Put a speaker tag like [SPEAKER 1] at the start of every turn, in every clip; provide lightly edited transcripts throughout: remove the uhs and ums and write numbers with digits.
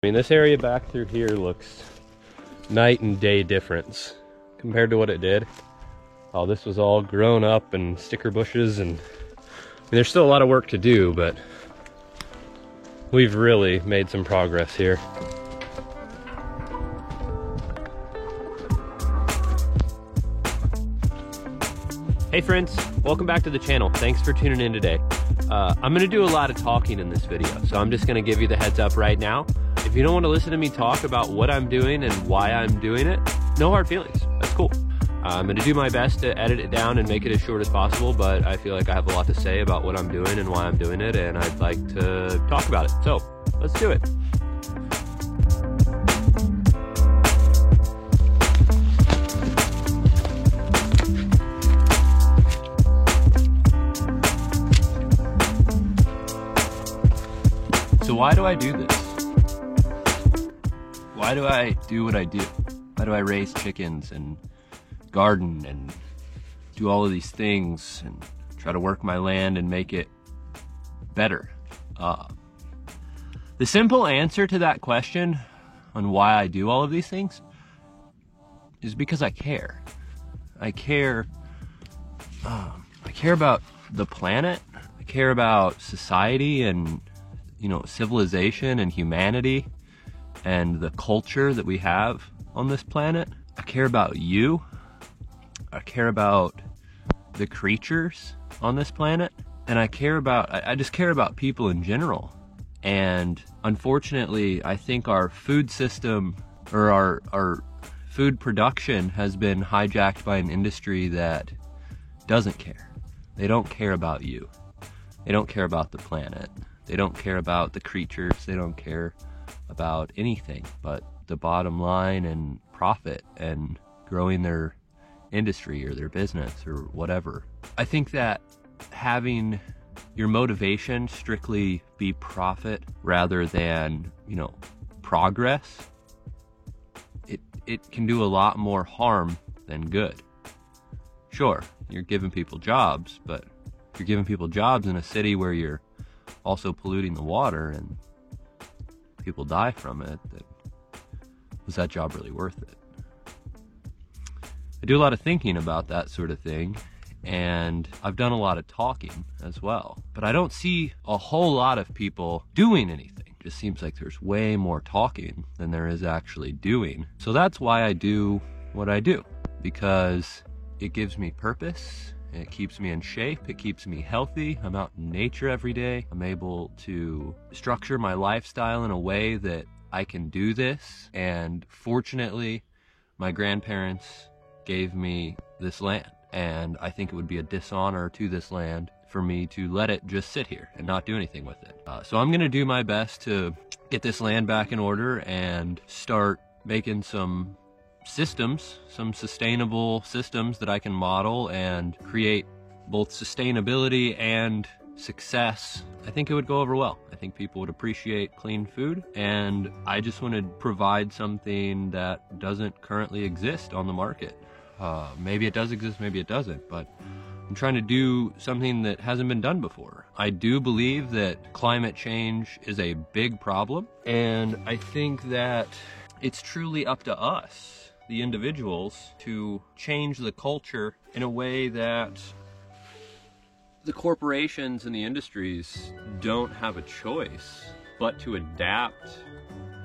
[SPEAKER 1] I mean, this area back through here looks night and day difference compared to what it did. Oh, this was all grown up and sticker bushes, and I mean, there's still a lot of work to do, but we've really made some progress here. Hey friends, welcome back to the channel. Thanks for tuning in today. I'm gonna do a lot of talking in this video, so I'm just gonna give you the heads up right now. If you don't want to listen to me talk about what I'm doing and why I'm doing it, no hard feelings, that's cool. I'm gonna do my best to edit it down and make it as short as possible, but I feel like I have a lot to say about what I'm doing and why I'm doing it, and I'd like to talk about it. So, let's do it. So why do I do this? Why do I do what I do? Why do I raise chickens and garden and do all of these things and try to work my land and make it better? The simple answer to that question on why I do all of these things is because I care. I care about the planet. I care about society and, you know, civilization and humanity and the culture that we have on this planet. I care about you. I care about the creatures on this planet. And I just care about people in general. And unfortunately, I think our food system or our food production has been hijacked by an industry that doesn't care. They don't care about you. They don't care about the planet. They don't care about the creatures. They don't care about anything but the bottom line and profit and growing their industry or their business or whatever. I think that having your motivation strictly be profit rather than, you know, progress, it can do a lot more harm than good. Sure, you're giving people jobs, but if you're giving people jobs in a city where you're also polluting the water and people die from it, then was that job really worth it? I do a lot of thinking about that sort of thing, and I've done a lot of talking as well, but I don't see a whole lot of people doing anything. It just seems like there's way more talking than there is actually doing. So that's why I do what I do, because it gives me purpose. It keeps me in shape, it keeps me healthy. I'm out in nature every day. I'm able to structure my lifestyle in a way that I can do this. And fortunately, my grandparents gave me this land. And I think it would be a dishonor to this land for me to let it just sit here and not do anything with it. So I'm gonna do my best to get this land back in order and start making some systems, some sustainable systems that I can model and create both sustainability and success. I think it would go over well. I think people would appreciate clean food, and I just want to provide something that doesn't currently exist on the market. Maybe it does exist, maybe it doesn't, but I'm trying to do something that hasn't been done before. I do believe that climate change is a big problem, and I think that it's truly up to us, the individuals, to change the culture in a way that the corporations and the industries don't have a choice but to adapt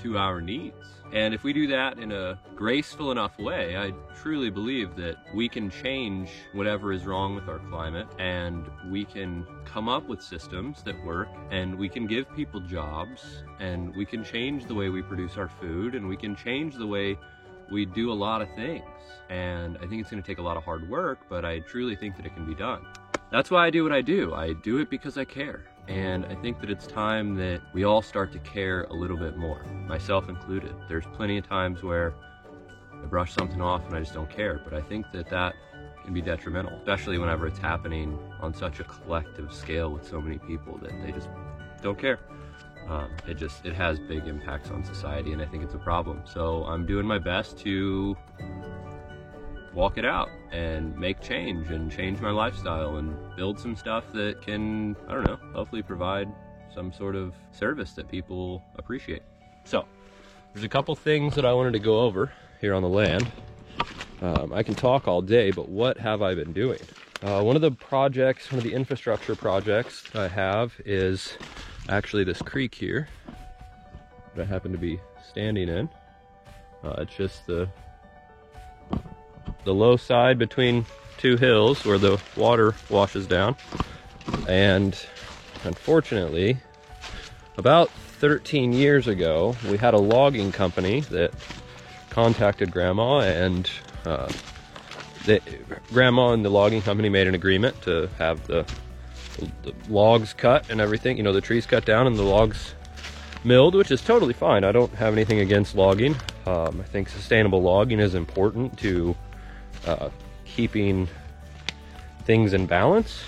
[SPEAKER 1] to our needs. And if we do that in a graceful enough way, I truly believe that we can change whatever is wrong with our climate, and we can come up with systems that work, and we can give people jobs, and we can change the way we produce our food, and we can change the way we do a lot of things. And I think it's going to take a lot of hard work, but I truly think that it can be done. That's why I do what I do. I do it because I care. And I think that it's time that we all start to care a little bit more, myself included. There's plenty of times where I brush something off and I just don't care, but I think that that can be detrimental, especially whenever it's happening on such a collective scale with so many people that they just don't care. It has big impacts on society, and I think it's a problem. So I'm doing my best to walk it out and make change and change my lifestyle and build some stuff that can, I don't know, hopefully provide some sort of service that people appreciate. So There's a couple things that I wanted to go over here on the land. I can talk all day, but what have I been doing? One of the infrastructure projects I have is actually this creek here that I happen to be standing in. It's just the low side between two hills where the water washes down. And unfortunately, about 13 years ago, we had a logging company that contacted Grandma, and Grandma and the logging company made an agreement to have the logs cut and everything, you know, the trees cut down and the logs milled, which is totally fine. I don't have anything against logging. I think sustainable logging is important to keeping things in balance.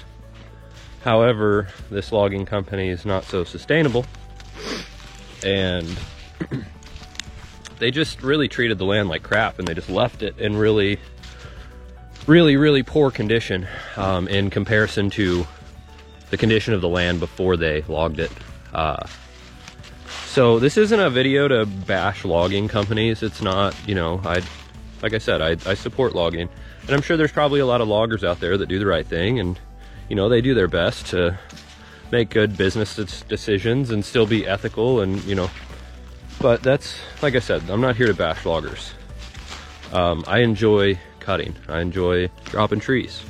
[SPEAKER 1] However, this logging company is not so sustainable, and they just really treated the land like crap, and they just left it in really poor condition in comparison to the condition of the land before they logged it. So this isn't a video to bash logging companies. It's not, you know, like I said, I support logging, and I'm sure there's probably a lot of loggers out there that do the right thing, and you know, they do their best to make good business decisions and still be ethical, and you know, but that's, like I said, I'm not here to bash loggers. I enjoy cutting. I enjoy dropping trees.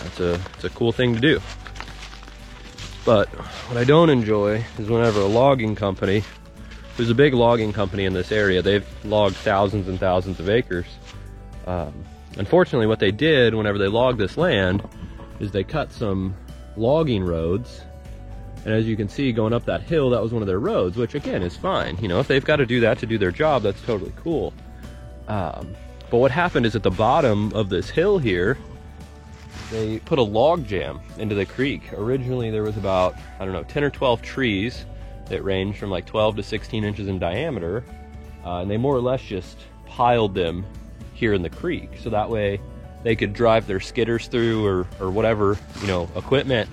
[SPEAKER 1] It's a cool thing to do. But what I don't enjoy is whenever a logging company, there's a big logging company in this area, they've logged thousands and thousands of acres. Unfortunately, what they did whenever they logged this land is they cut some logging roads, and as you can see going up that hill, that was one of their roads, which again is fine. You know, if they've got to do that to do their job, that's totally cool. But what happened is at the bottom of this hill here, they put a log jam into the creek. Originally there was about, I don't know, 10 or 12 trees that ranged from like 12 to 16 inches in diameter, and they more or less just piled them here in the creek, so that way they could drive their skidders through, or whatever, you know, equipment.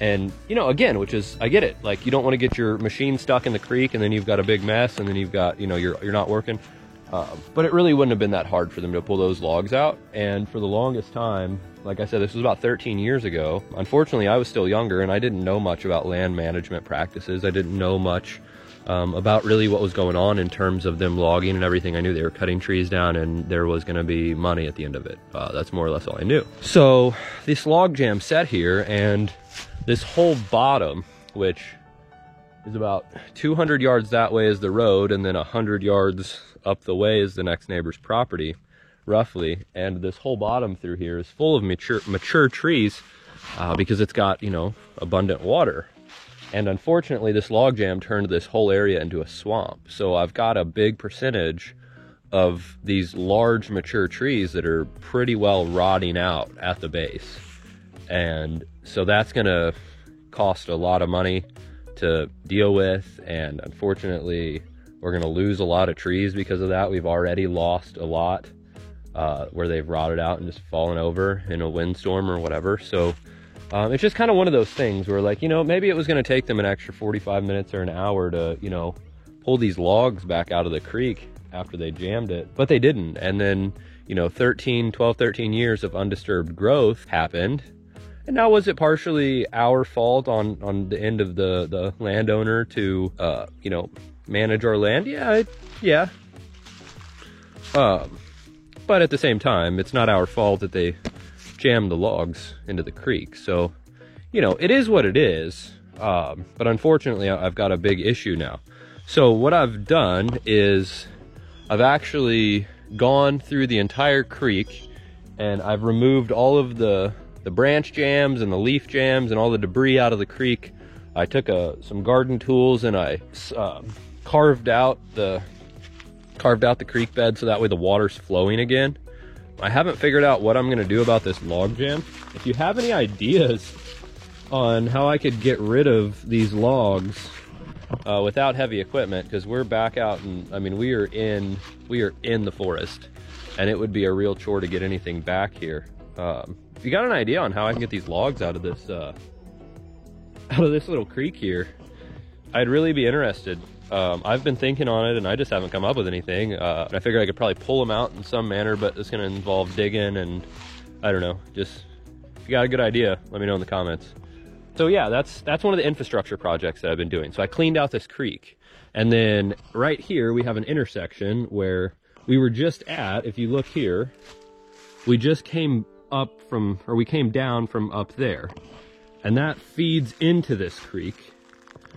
[SPEAKER 1] And you know, again, which is, I get it, like you don't want to get your machine stuck in the creek and then you've got a big mess, and then you've got, you know, you're not working. But it really wouldn't have been that hard for them to pull those logs out. And for the longest time, like I said, this was about 13 years ago. Unfortunately, I was still younger and I didn't know much about land management practices. I didn't know much about really what was going on in terms of them logging and everything. I knew they were cutting trees down and there was going to be money at the end of it. That's more or less all I knew. So this log jam set here, and this whole bottom, which is about 200 yards that way is the road, and then 100 yards up the way is the next neighbor's property, roughly. And this whole bottom through here is full of mature trees because it's got, you know, abundant water. And unfortunately, this log jam turned this whole area into a swamp. So I've got a big percentage of these large mature trees that are pretty well rotting out at the base. And so that's gonna cost a lot of money to deal with. And unfortunately, we're gonna lose a lot of trees because of that. We've already lost a lot where they've rotted out and just fallen over in a windstorm or whatever. So it's just kind of one of those things where, like, you know, maybe it was going to take them an extra 45 minutes or an hour to, you know, pull these logs back out of the creek after they jammed it, but they didn't. And then, you know, 12, 13 years of undisturbed growth happened. And now, was it partially our fault on the end of the landowner to, you know, manage our land? Yeah. But at the same time, it's not our fault that they jammed the logs into the creek. So, you know, it is what it is. But unfortunately, I've got a big issue now. So what I've done is I've actually gone through the entire creek, and I've removed all of the branch jams and the leaf jams and all the debris out of the creek. I took some garden tools and I carved out the creek bed so that way the water's flowing again. I haven't figured out what I'm gonna do about this log jam. If you have any ideas on how I could get rid of these logs without heavy equipment, because we're back out, and I mean, we are in the forest, and it would be a real chore to get anything back here. If you got an idea on how I can get these logs out of this little creek here, I'd really be interested. I've been thinking on it and I just haven't come up with anything. I figured I could probably pull them out in some manner, but it's gonna involve digging and I don't know. Just, if you got a good idea, let me know in the comments. So yeah, that's one of the infrastructure projects that I've been doing. So I cleaned out this creek, and then right here we have an intersection where we were just at. If you look here, we just came up from, or we came down from up there, and that feeds into this creek.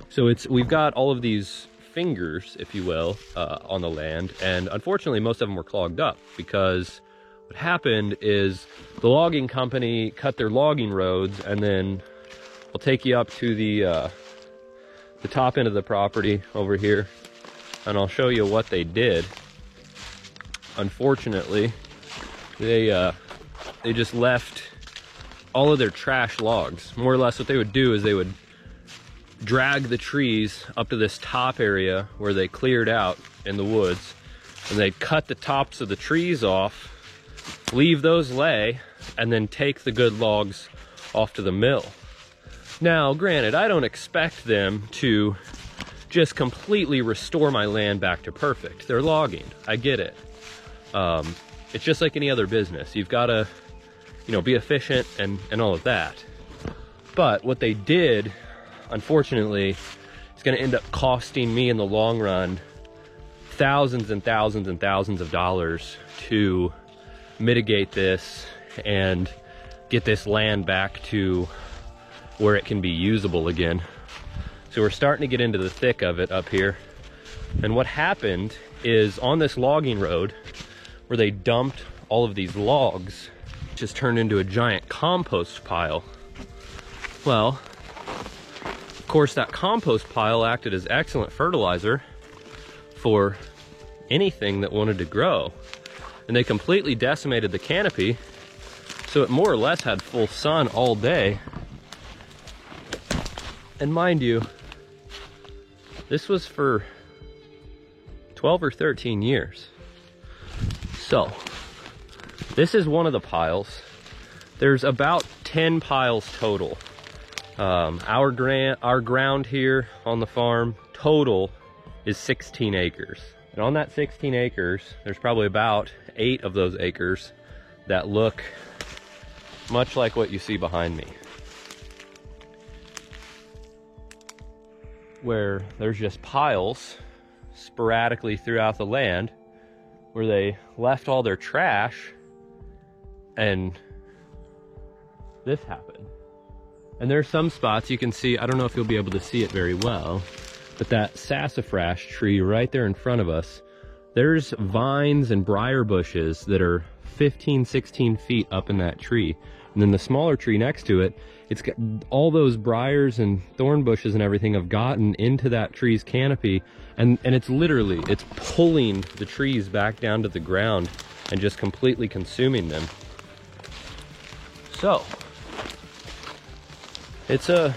[SPEAKER 1] So we've got all of these fingers, if you will, on the land, and unfortunately most of them were clogged up because what happened is the logging company cut their logging roads, and then I'll take you up to the top end of the property over here, and I'll show you what they did. Unfortunately, they just left all of their trash logs. More or less what they would do is they would drag the trees up to this top area where they cleared out in the woods, and they'd cut the tops of the trees off, leave those lay, and then take the good logs off to the mill. Now, granted, I don't expect them to just completely restore my land back to perfect. They're logging, I get it. It's just like any other business. You've got to, you know, be efficient and all of that. But what they did, unfortunately, is going to end up costing me in the long run thousands and thousands and thousands of dollars to mitigate this and get this land back to where it can be usable again. So we're starting to get into the thick of it up here. And what happened is on this logging road where they dumped all of these logs, just turned into a giant compost pile. Well, of course that compost pile acted as excellent fertilizer for anything that wanted to grow. And they completely decimated the canopy, so it more or less had full sun all day. And mind you, this was for 12 or 13 years. So, this is one of the piles. There's about 10 piles total. Our ground here on the farm total is 16 acres. And on that 16 acres, there's probably about 8 of those acres that look much like what you see behind me, where there's just piles sporadically throughout the land where they left all their trash, and this happened. And there's some spots you can see, I don't know if you'll be able to see it very well, but that sassafras tree right there in front of us, there's vines and briar bushes that are 15, 16 feet up in that tree. And then the smaller tree next to it, it's got all those briars and thorn bushes and everything have gotten into that tree's canopy, and it's literally, it's pulling the trees back down to the ground and just completely consuming them. So, it's a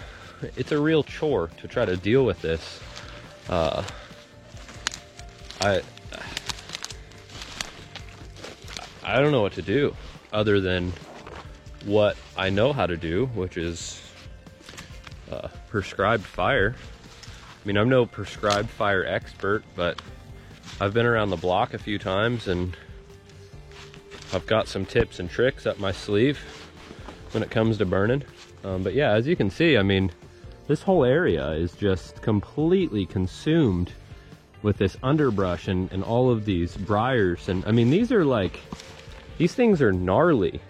[SPEAKER 1] real chore to try to deal with this. I don't know what to do other than what I know how to do, which is prescribed fire. I mean, I'm no prescribed fire expert, but I've been around the block a few times and I've got some tips and tricks up my sleeve when it comes to burning. But yeah, as you can see, I mean, this whole area is just completely consumed with this underbrush and all of these briars. And I mean, these things are gnarly.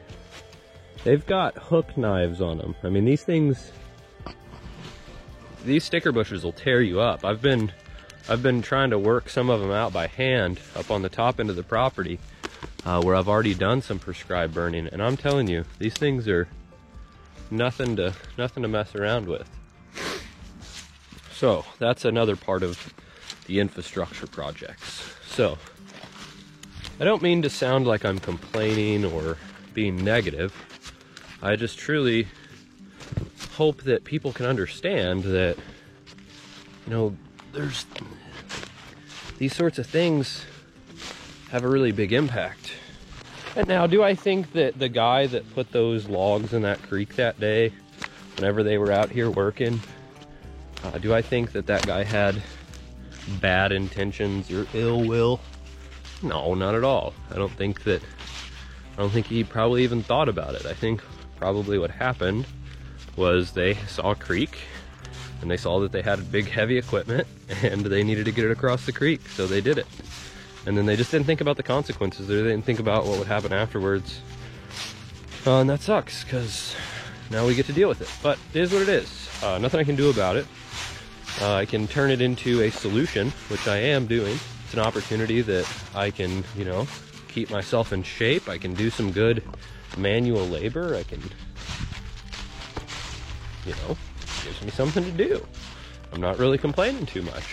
[SPEAKER 1] They've got hook knives on them. I mean, these sticker bushes will tear you up. I've been trying to work some of them out by hand up on the top end of the property, where I've already done some prescribed burning, and I'm telling you, these things are nothing to mess around with. So that's another part of the infrastructure projects. So I don't mean to sound like I'm complaining or being negative. I just truly hope that people can understand that, you know, there's these sorts of things have a really big impact. And now, do I think that the guy that put those logs in that creek that day, whenever they were out here working, do I think that that guy had bad intentions or ill will. No, not at all. I don't think he probably even thought about it. I think probably what happened was they saw a creek and they saw that they had big heavy equipment and they needed to get it across the creek, so they did it. And then they just didn't think about the consequences. They didn't think about what would happen afterwards. And that sucks, because now we get to deal with it. But it is what it is. Nothing I can do about it. I can turn it into a solution, which I am doing. It's an opportunity that I can, you know, keep myself in shape. I can do some good manual labor. I can, you know, gives me something to do. I'm not really complaining too much.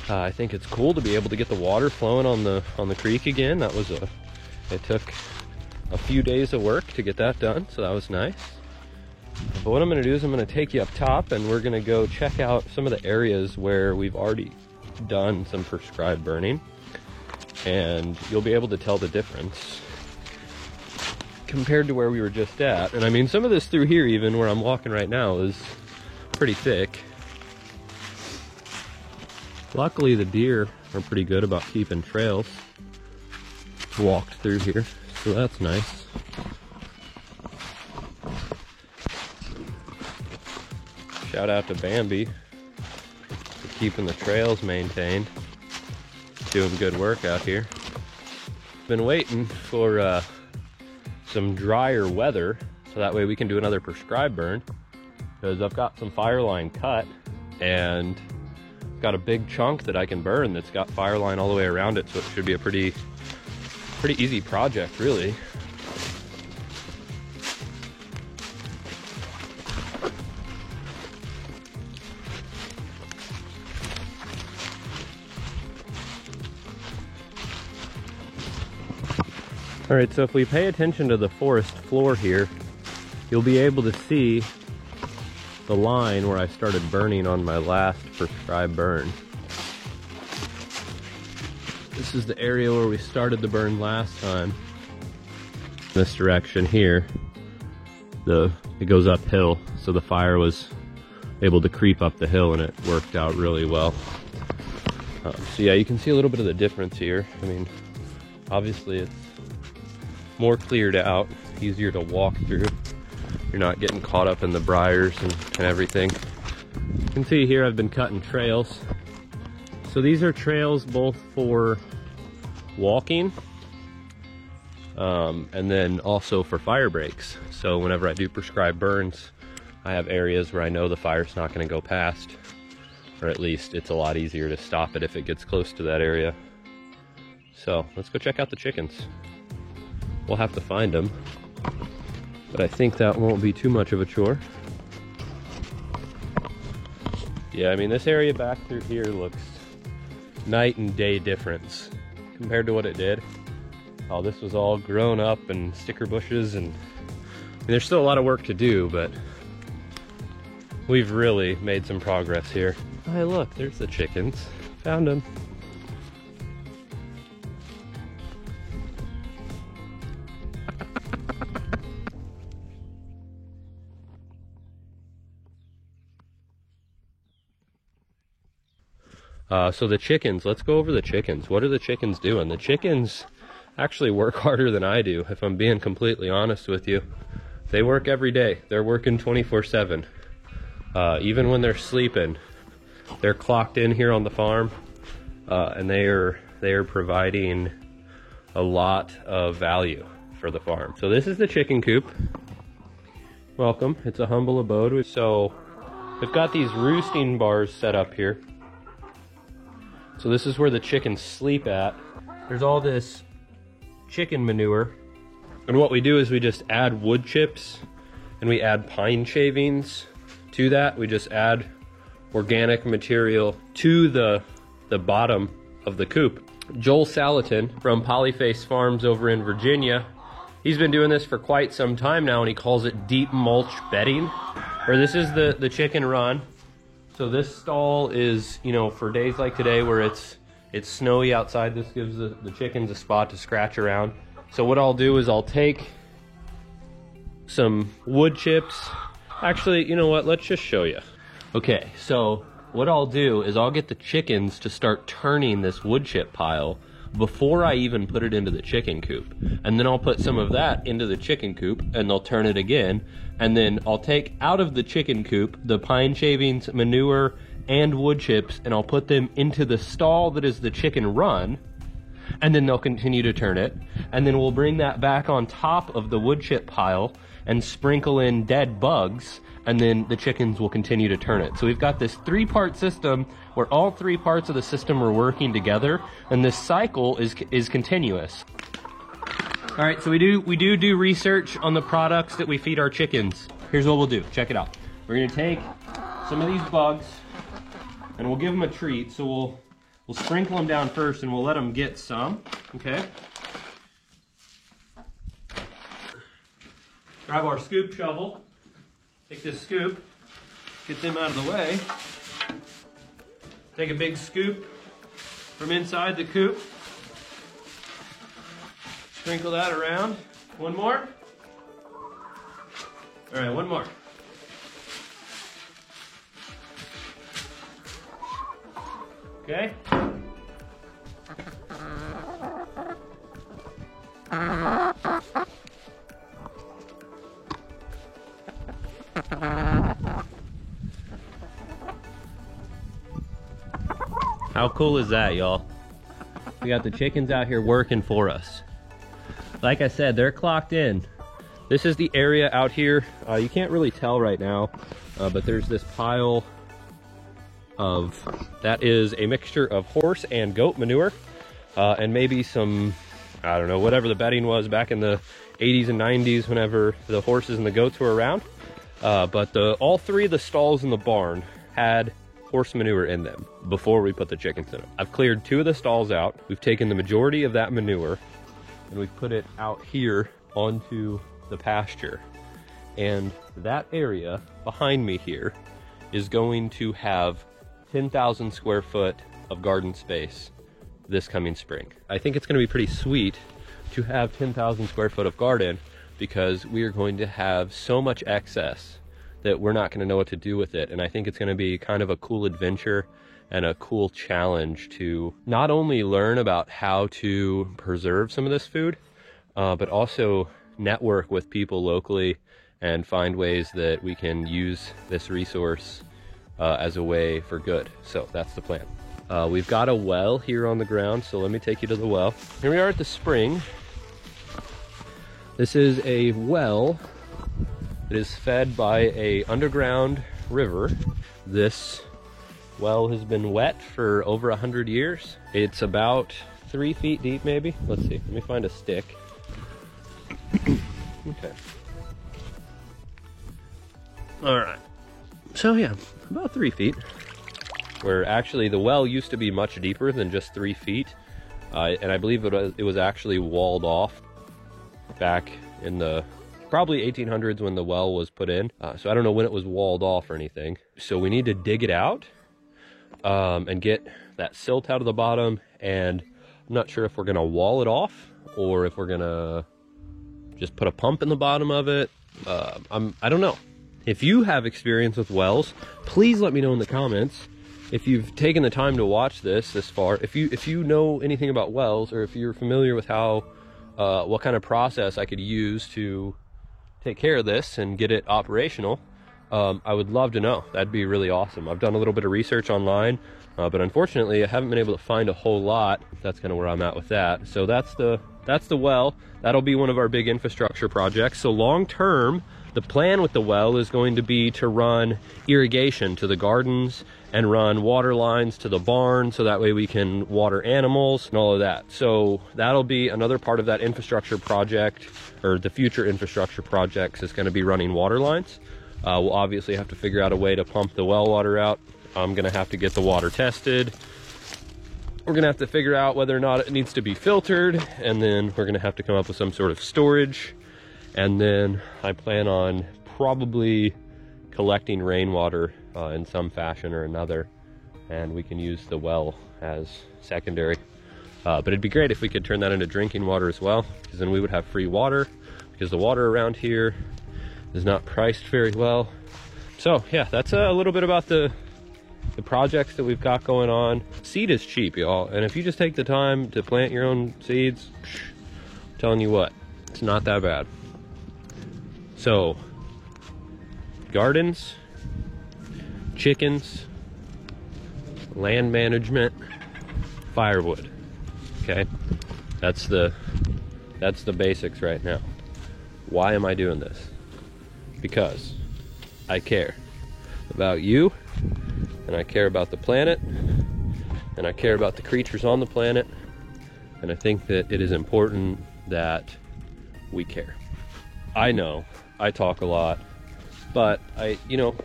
[SPEAKER 1] I think it's cool to be able to get the water flowing on the creek again. It took a few days of work to get that done, so that was nice. But what I'm gonna do is I'm gonna take you up top and we're gonna go check out some of the areas where we've already done some prescribed burning, and you'll be able to tell the difference compared to where we were just at. And I mean, some of this through here, even where I'm walking right now, is pretty thick. Luckily the deer are pretty good about keeping trails walked through here, so that's nice. Shout out to Bambi for keeping the trails maintained. Doing good work out here. Been waiting for some drier weather so that way we can do another prescribed burn, because I've got some fire line cut and got a big chunk that I can burn that's got fire line all the way around it, so it should be a pretty easy project, really. All right, so if we pay attention to the forest floor here, you'll be able to see the line where I started burning on my last prescribed burn. This is the area where we started the burn last time. This direction here, it goes uphill, so the fire was able to creep up the hill and it worked out really well. So yeah, you can see a little bit of the difference here. I mean, obviously it's more cleared out, easier to walk through. You're not getting caught up in the briars and everything. You can see here I've been cutting trails. So these are trails both for walking and then also for fire breaks. So whenever I do prescribed burns, I have areas where I know the fire's not going to go past, or at least it's a lot easier to stop it if it gets close to that area. So let's go check out the chickens. We'll have to find them, but I think that won't be too much of a chore. Yeah, I mean, this area back through here looks night and day difference compared to what it did. Oh, this was all grown up and sticker bushes, and I mean, there's still a lot of work to do, but we've really made some progress here. Oh, hey, look, there's the chickens. Found them. So the chickens, let's go over the chickens. What are the chickens doing? The chickens actually work harder than I do, if I'm being completely honest with you. They work every day. They're working 24/7. Even when they're sleeping, they're clocked in here on the farm, and they are providing a lot of value for the farm. So this is the chicken coop. Welcome. It's a humble abode. So we've got these roosting bars set up here. So this is where the chickens sleep at. There's all this chicken manure. And what we do is we just add wood chips and we add pine shavings to that. We just add organic material to the bottom of the coop. Joel Salatin from Polyface Farms over in Virginia, he's been doing this for quite some time now, and he calls it deep mulch bedding. Or this is the chicken run. So this stall is, you know, for days like today where it's snowy outside, this gives the chickens a spot to scratch around. So what I'll do is I'll take some wood chips. Actually, you know what? Let's just show you. Okay, so what I'll do is I'll get the chickens to start turning this wood chip pile before I even put it into the chicken coop. And then I'll put some of that into the chicken coop and they'll turn it again. And then I'll take out of the chicken coop the pine shavings, manure, and wood chips, and I'll put them into the stall that is the chicken run. And then they'll continue to turn it. And then we'll bring that back on top of the wood chip pile and sprinkle in dead bugs, and then the chickens will continue to turn it. So we've got this 3-part system where all 3 parts of the system are working together, and this cycle is continuous. All right, so we do research on the products that we feed our chickens. Here's what we'll do, check it out. We're gonna take some of these bugs and we'll give them a treat. So we'll sprinkle them down first and we'll let them get some, okay? Grab our scoop shovel, take this scoop, get them out of the way. Take a big scoop from inside the coop. Sprinkle that around. One more. All right, one more. Okay. How cool is that, y'all? We got the chickens out here working for us. Like I said, they're clocked in. This is the area out here. You can't really tell right now, but there's this pile of, that is a mixture of horse and goat manure, and maybe some, I don't know, whatever the bedding was back in the 80s and 90s whenever the horses and the goats were around. But all 3 of the stalls in the barn had horse manure in them before we put the chickens in them. I've cleared 2 of the stalls out. We've taken the majority of that manure and we've put it out here onto the pasture. And that area behind me here is going to have 10,000 square foot of garden space this coming spring. I think it's going to be pretty sweet to have 10,000 square foot of garden because we are going to have so much excess that we're not going to know what to do with it. And I think it's going to be kind of a cool adventure and a cool challenge to not only learn about how to preserve some of this food, but also network with people locally and find ways that we can use this resource as a way for good. So that's the plan. We've got a well here on the ground, so let me take you to the well. Here we are at the spring. This is a well that is fed by a underground river. This well has been wet for over 100 years. It's about 3 feet deep, maybe. Let's see, let me find a stick. Okay. All right. So yeah, about 3 feet. Where actually the well used to be much deeper than just 3 feet. And I believe it was actually walled off back in the probably 1800s when the well was put in. So I don't know when it was walled off or anything. So we need to dig it out and get that silt out of the bottom. And I'm not sure if we're gonna wall it off or if we're gonna just put a pump in the bottom of it. I don't know. If you have experience with wells, please let me know in the comments. If you've taken the time to watch this far, if you know anything about wells, or if you're familiar with how what kind of process I could use to take care of this and get it operational, I would love to know. That'd be really awesome. I've done a little bit of research online, but unfortunately I haven't been able to find a whole lot. That's kind of where I'm at with that. So that's the well. That'll be one of our big infrastructure projects. So long term, the plan with the well is going to be to run irrigation to the gardens and run water lines to the barn, so that way we can water animals and all of that. So that'll be another part of that infrastructure project, or the future infrastructure projects, is going to be running water lines. We'll obviously have to figure out a way to pump the well water out. I'm going to have to get the water tested. We're going to have to figure out whether or not it needs to be filtered, and then we're going to have to come up with some sort of storage. And then I plan on probably collecting rainwater in some fashion or another, and we can use the well as secondary. But it'd be great if we could turn that into drinking water as well, because then we would have free water, because the water around here is not priced very well. So yeah, that's a little bit about the the projects that we've got going on. Seed is cheap, y'all, and if you just take the time to plant your own seeds, I'm telling you what, it's not that bad. So, gardens, chickens, land management, firewood. Okay, that's the basics right now. Why am I doing this? Because I care about you, and I care about the planet, and I care about the creatures on the planet, and I think that it is important that we care. I know I talk a lot, but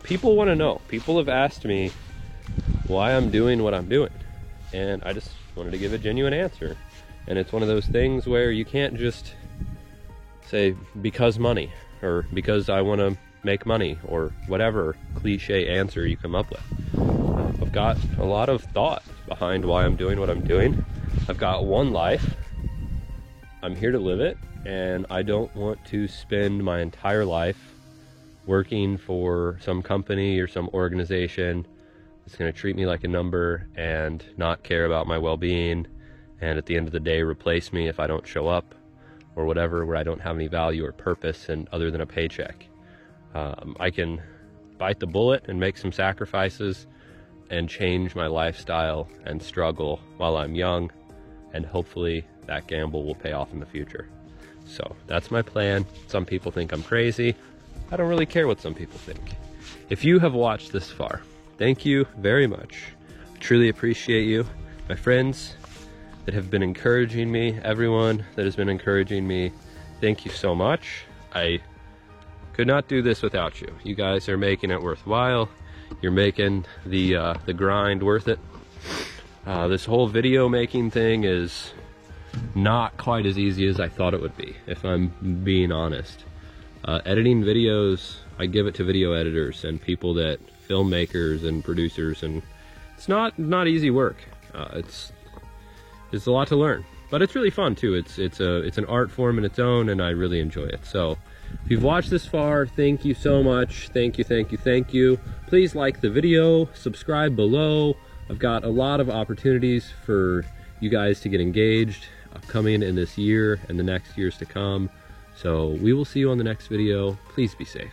[SPEAKER 1] people want to know. People have asked me why I'm doing what I'm doing, and I just wanted to give a genuine answer. And it's one of those things where you can't just say because money, or because I want to make money, or whatever cliche answer you come up with. I've got a lot of thought behind why I'm doing what I'm doing. I've got one life. I'm here to live it, and I don't want to spend my entire life working for some company or some organization that's going to treat me like a number and not care about my well-being, and at the end of the day replace me if I don't show up or whatever, where I don't have any value or purpose and other than a paycheck. I can bite the bullet and make some sacrifices and change my lifestyle and struggle while I'm young, and hopefully that gamble will pay off in the future. So that's my plan. Some people think I'm crazy. I don't really care what some people think. If you have watched this far, thank you very much. I truly appreciate you. My friends that have been encouraging me, everyone that has been encouraging me, thank you so much. I could not do this without you. You guys are making it worthwhile. You're making the grind worth it. This whole video making thing is not quite as easy as I thought it would be, if I'm being honest. Editing videos, I give it to video editors and people that filmmakers and producers, and it's not easy work. It's a lot to learn, but it's really fun too. It's an art form in its own, and I really enjoy it. So if you've watched this far, thank you so much. Thank you. Please like the video, subscribe below. I've got a lot of opportunities for you guys to get engaged coming in this year and the next years to come. So we will see you on the next video. Please be safe.